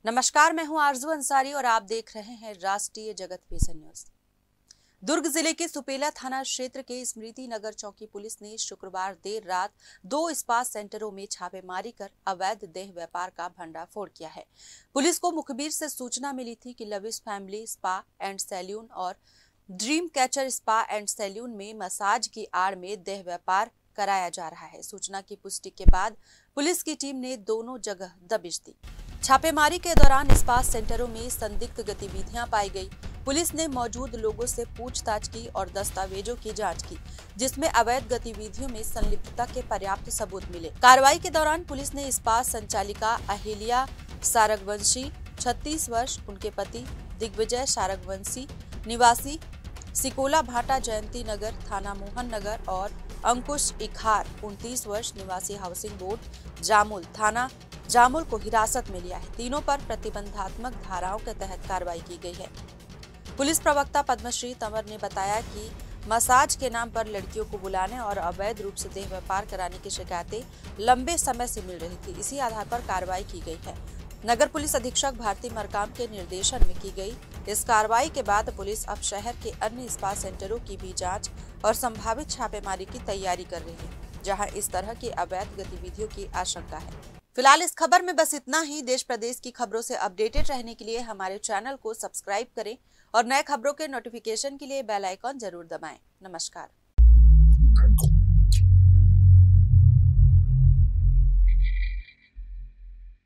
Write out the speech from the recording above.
नमस्कार, मैं हूं आरजू अंसारी और आप देख रहे हैं राष्ट्रीय जगत विजन न्यूज। दुर्ग जिले के सुपेला थाना क्षेत्र के स्मृति नगर चौकी पुलिस ने शुक्रवार देर रात 2 स्पा सेंटरों में छापेमारी कर अवैध देह व्यापार का भंडाफोड़ किया है। पुलिस को मुखबिर से सूचना मिली थी कि lavish family spa and salon और dream catcher spa and salon massage मसाज की आड़ में देह व्यापार कराया जा रहा है। सूचना की पुष्टि के बाद पुलिस की टीम ने दोनों जगह दबिश दी। छापेमारी के दौरान स्पा सेंटरों में संदिग्ध गतिविधियां पाई गई। पुलिस ने मौजूद लोगों से पूछताछ की और दस्तावेजों की जांच की, जिसमें अवैध गतिविधियों में संलिप्तता के पर्याप्त सबूत मिले। कार्रवाई के दौरान पुलिस ने स्पा संचालिका अहिल्या सारगवंशी 36 वर्ष, उनके पति दिग्विजय सारगवंशी निवासी सिकोला भाटा जयंती नगर थाना मोहन नगर और अंकुश इखार 29 वर्ष निवासी हाउसिंग बोर्ड जामुल थाना जामुल को हिरासत में लिया है। तीनों पर प्रतिबंधात्मक धाराओं के तहत कार्रवाई की गई है। पुलिस प्रवक्ता पद्मश्री तंवर ने बताया कि मसाज के नाम पर लड़कियों को बुलाने और अवैध रूप से देह व्यापार कराने की शिकायतें लंबे समय से मिल रही थी। इसी आधार पर कार्रवाई की गई है। नगर पुलिस अधीक्षक भारती मरकाम के निर्देशन में की गई इस कार्रवाई के बाद पुलिस अब शहर के अन्य स्पा सेंटरों की भी जांच और संभावित छापेमारी की तैयारी कर रही है, जहां इस तरह की अवैध गतिविधियों की आशंका है। फिलहाल इस खबर में बस इतना ही। देश प्रदेश की खबरों से अपडेटेड रहने के लिए हमारे चैनल को सब्सक्राइब करें और नए खबरों के नोटिफिकेशन के लिए बेल आइकॉन जरूर दबाएं। नमस्कार।